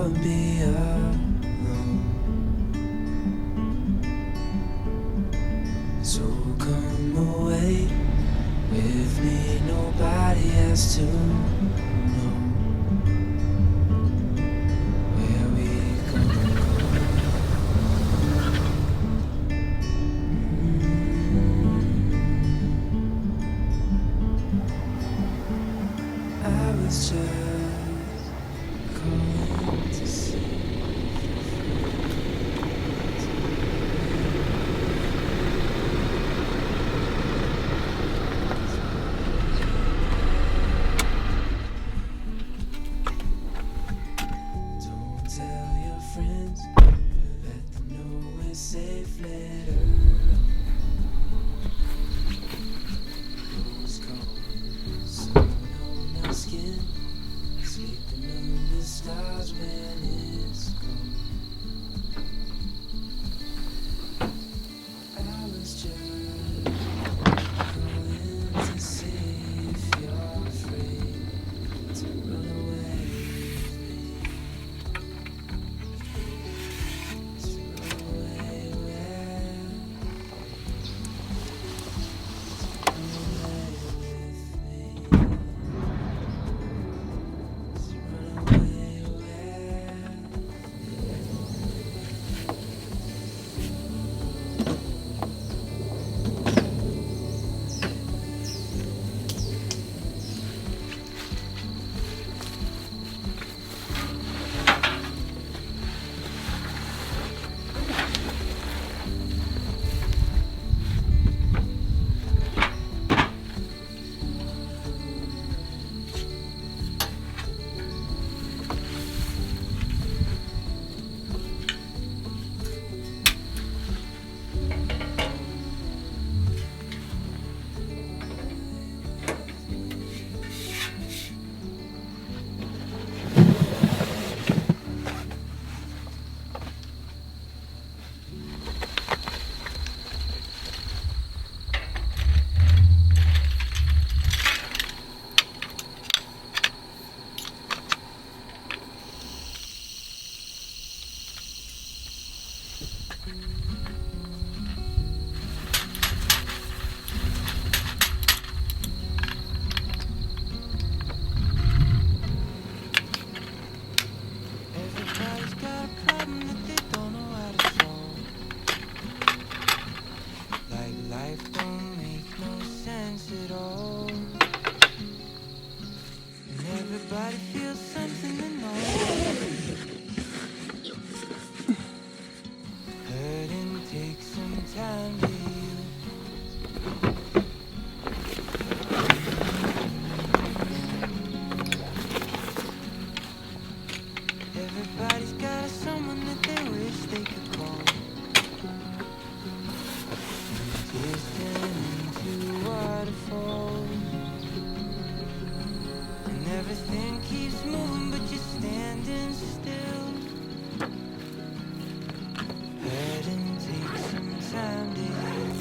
wanna be alone. So come away with me, nobody has to know where we gonna go. I was just calling to see. Don't tell your friends, but let them know we're safe later. Rose gold, sun on our skin, sleeping under stars when it's cold. I was just calling to see if you're afraid to run away with me. To run away where? To run away with me. To run away where? Everybody's got a problem that they don't know how to solve. Like life don't make no sense at all. And everybody feels something to know. Hurting takes some time to heal. Everybody's got someone that they wish they could call. Distant into waterfalls. And everything keeps moving, but you're standing still. Hurting takes some time to heal.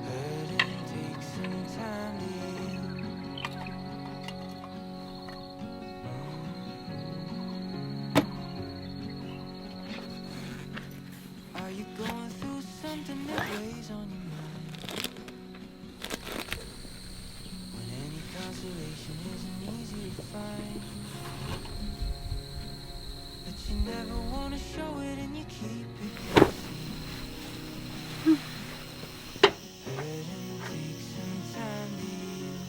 Hurting takes some time to heal. Are you going through something that weighs on your mind? When any consolation isn't easy to find, but you never want to show it and you keep it concealed. Hurting takes some time to heal.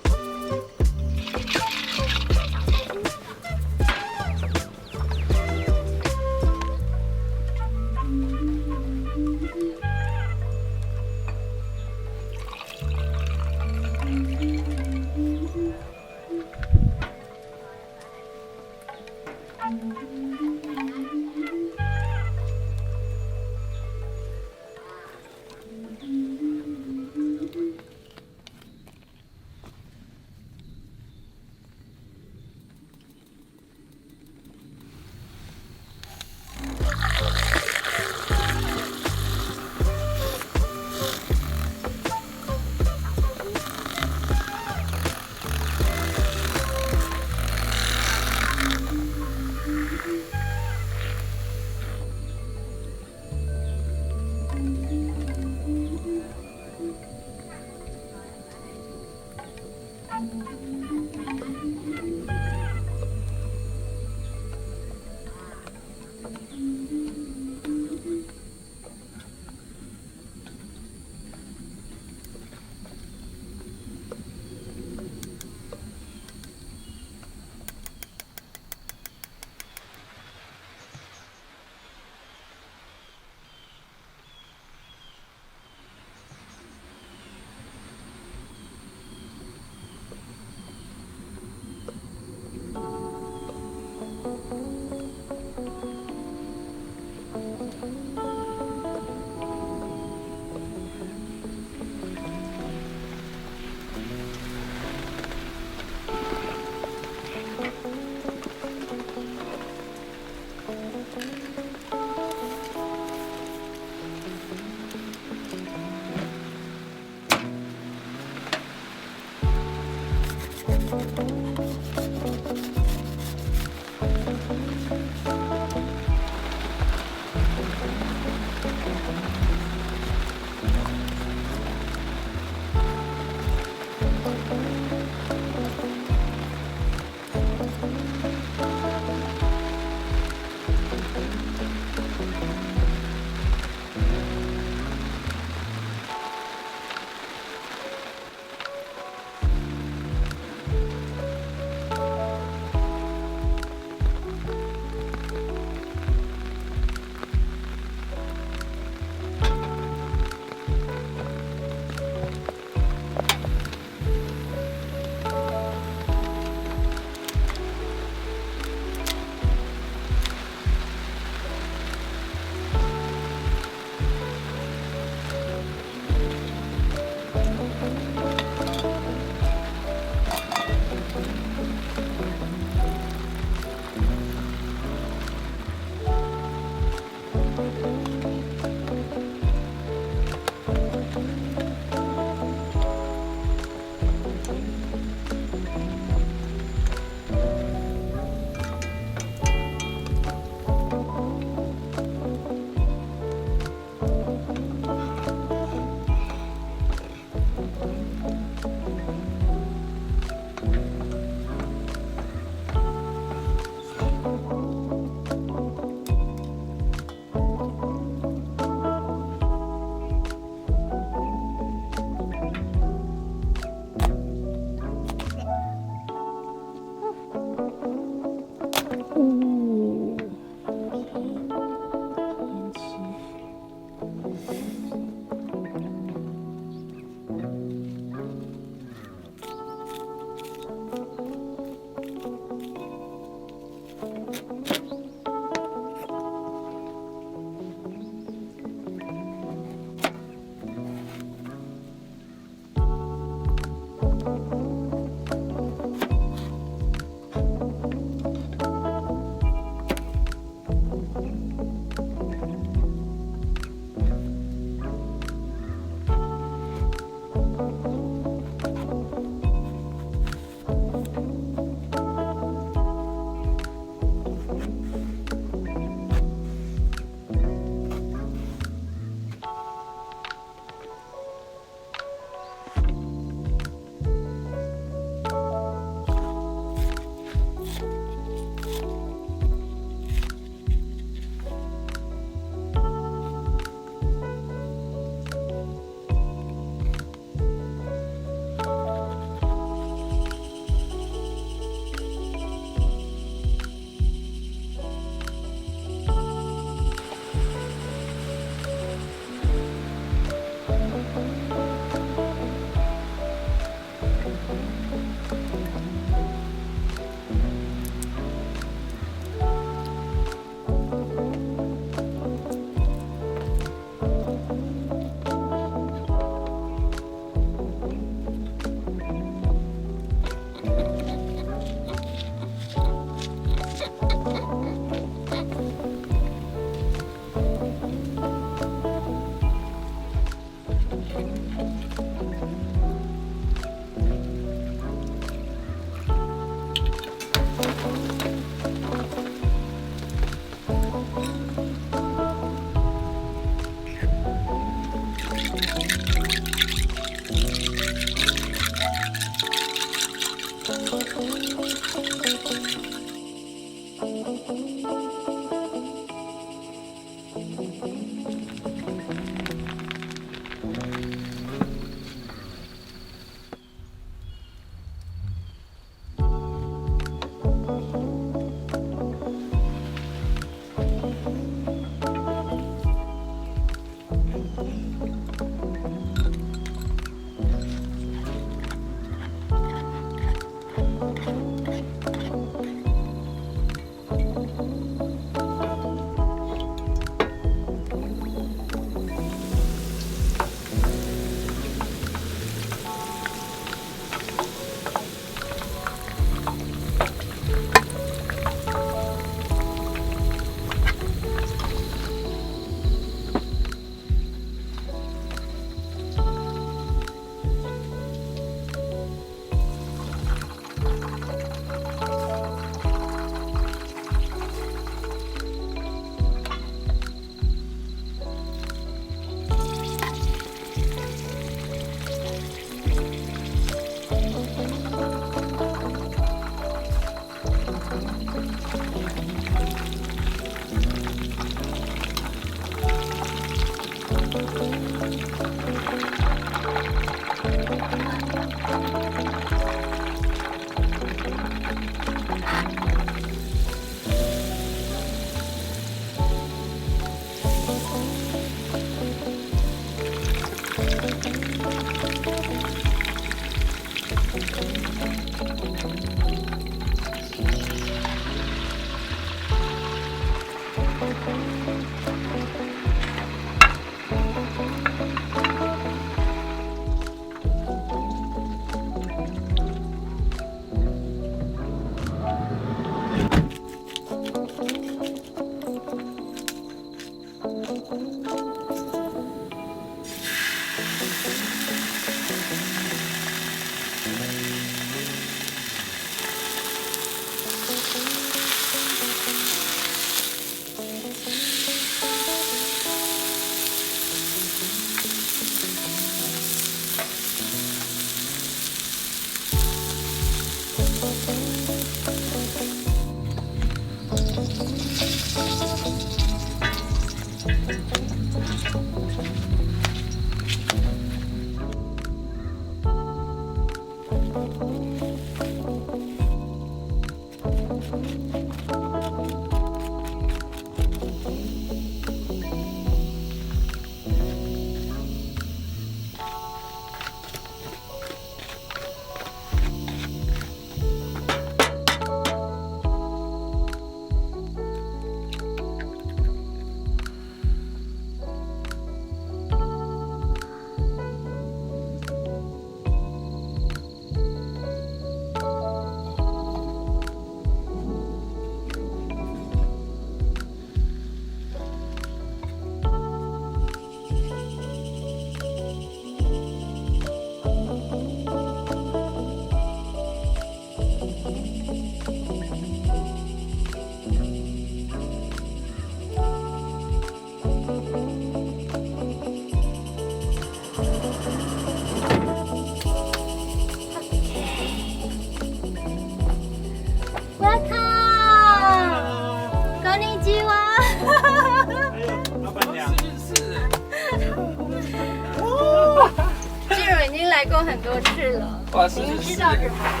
来过很多次了，哇，您知道怎么做？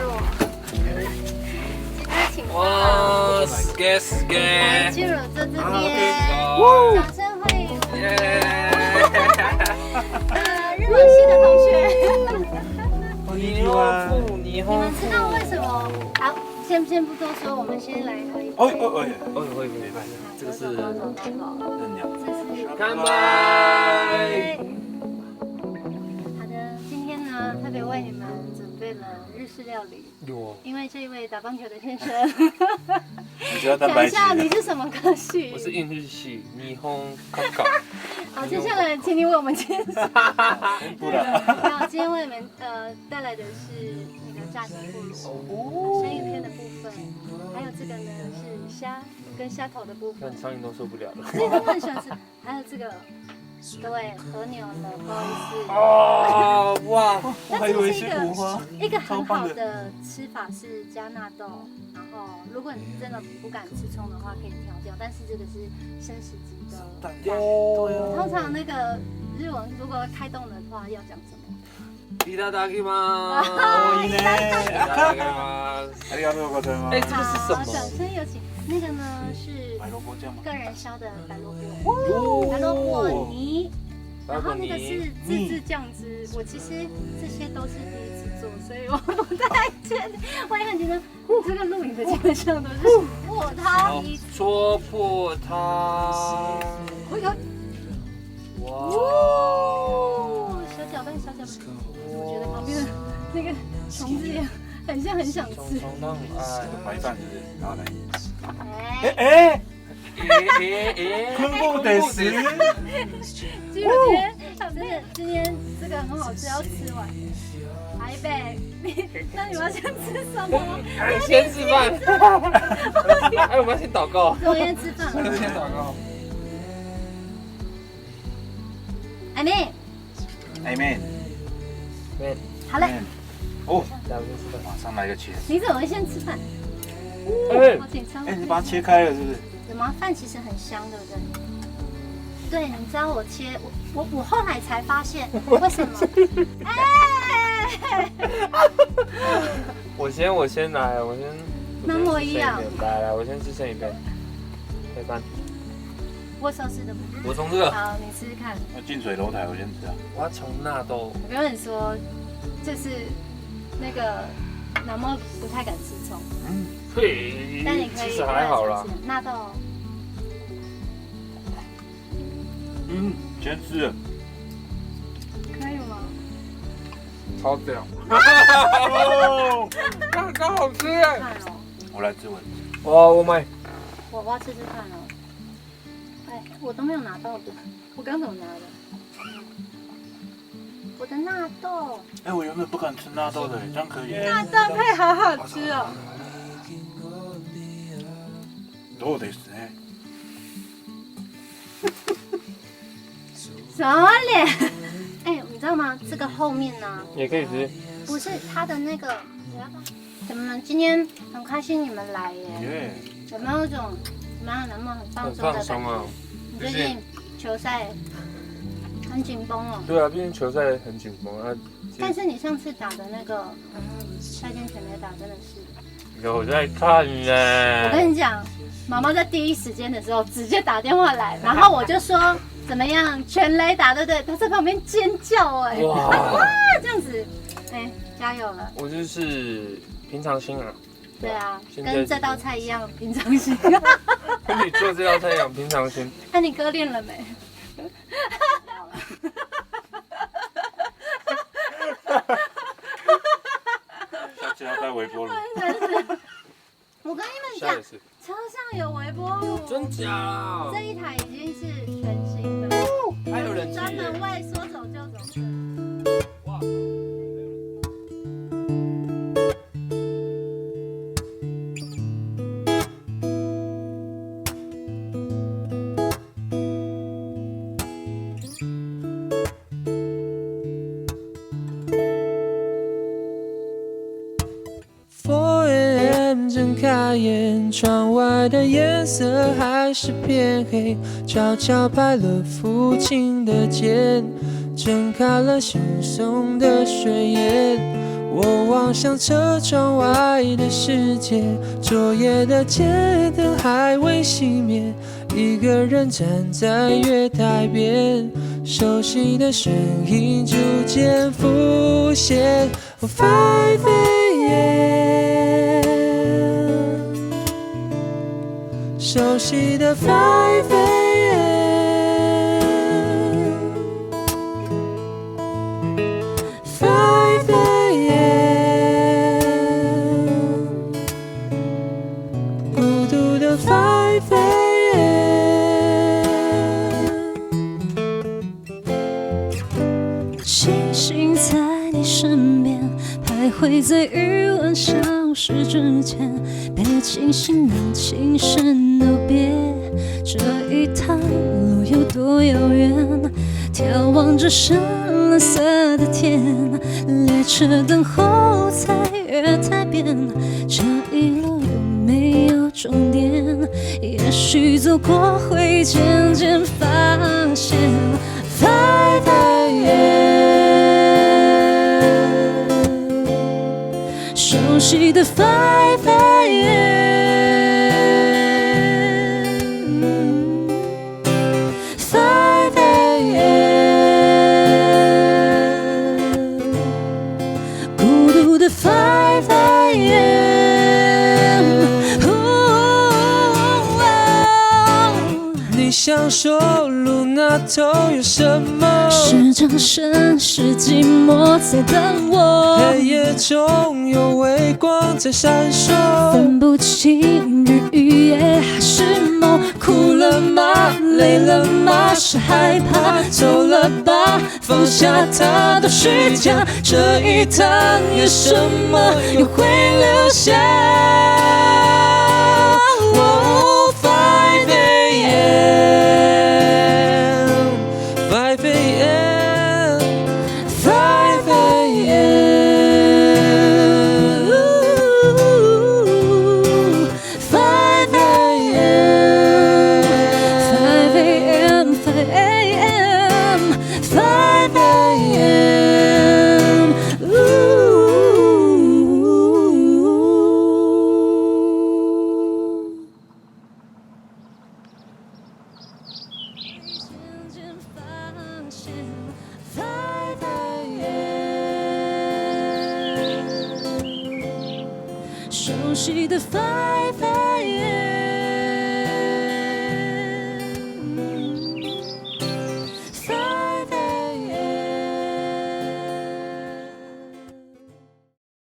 记得请到哇，是嘅是来嘅，去了这边，哇掌声欢迎我们耶！日文系的同学。你好，你你好。们知道为什么？好，先不多说，我们先来喝一杯。会没办法，这个是走，这是干杯。好的，今天呢特别为你们准备了日式料理，有，因为这一位打棒球的先生，讲一你觉得蛋白质？下你是什么科系？我是印日系，霓虹卡卡。好，接下来请你为我们介绍。不然，那今天为你们带来的是那个炸鸡部落，生鱼片的部分，还有这个呢是虾跟虾头的部分看，苍蝇都受不了了。这个我很喜欢吃，还有这个。各位和牛的，不好意思。哦，哇！我还以为是五花。一个很好的吃法是加纳豆，然后如果你真的不敢吃葱的话，可以挑掉。但是这个是生食级的蛋。通常那个日文如果开动的话要讲什么？いただきます。いいね。いただきます。ありがとうございます。哎，这个是什好，掌么？声有请。那个呢是白萝卜酱吗？个人烧的白萝卜，白萝卜泥。然后那个是自制酱汁，我其实这些都是第一次做，所以我不太确定，我也很紧张。这个录影的基本上都是破它，戳破它。哇！小搅拌，小搅拌。我觉得旁边的那个虫子也很想吃。虫当爱。白饭是不是？然后来。哎，昆布得食。今天这个很好吃，要吃完。来贝，那你们要先吃什么？先吃饭。哎，我们要先祷告。我先吃饭。先祷告。阿妹， Amen。好嘞。哦，咱们先吃饭。马上来个茄子。你怎么会先吃饭？哎，紧张。哎，你把它切开了是不是？有吗？饭其实很香，对不对？对，你知道我切我后来才发现为什么？哎，我先来，我先。那么一样。来，我先吃生鱼片，配饭。握寿司的部分。我从这个。好，你试试看。那近水楼台，我先吃啊。我要从纳豆。我跟你说，就是那个南莫不太敢吃葱，嘿，但你可以其实还好啦。纳豆。先吃了。可以吗？超屌！刚刚好吃哎！看哦，我来自问。哇，我买。我要吃吃看哦。哎，我都没有拿到的，我刚怎么拿的？我的纳豆。哎，我原本不敢吃纳豆的，这样可以。纳豆配好好吃哦。どうですね？什么脸？哎，你知道吗？这个后面呢，也可以吃。不是它的那个，怎么今天很开心你们来耶？耶！有没有一种怎么样？能不能很放很松的感觉？放松啊！你最近球赛很紧绷哦。对啊，毕竟球赛很紧绷啊。但是你上次打的那个赛前全垒打真的是。有在看呢。我跟你讲，妈妈在第一时间的时候直接打电话来，然后我就说怎么样，全垒打对不对？她在旁边尖叫哎，哇，这样子，哎，加油了。我就是平常心啊。对啊，现在跟这道菜一样平常心。跟你做这道菜一样平常心。那你哥练了没？下次要带微波炉。我跟你们讲，车上有微波炉，真假啦？这一台已经是全新的，还有人专门为说走就走的。哇！睁开眼，窗外的颜色还是偏黑，悄悄拍了父亲的肩，睁开了惺忪的睡眼。我望向车窗外的世界，昨夜的街灯还未熄灭，一个人站在月台边，熟悉的声音逐渐浮现。5 AM， 熟悉的5 AM， 5 AM， 孤独的5 AM， 星星在你身边徘徊在余温消失之前，别清醒让情深都别，这一趟路有多遥远，眺望着深蓝色的天，列车等候在月台边，这一路有没有终点？也许走过会渐渐发现5 AM， 熟悉的5 AM，5 AM， 孤独的5 AM， 你想说路那头有什么？是掌声，是寂寞在等我。黑夜中有微光在闪烁，分不清日与夜还是梦。哭了吗？累了吗？是害怕？走了吧，放下它都虚假。这一趟有什么又会留下？5 AM，5 AM，5 AM，5 熟悉的 Five AM。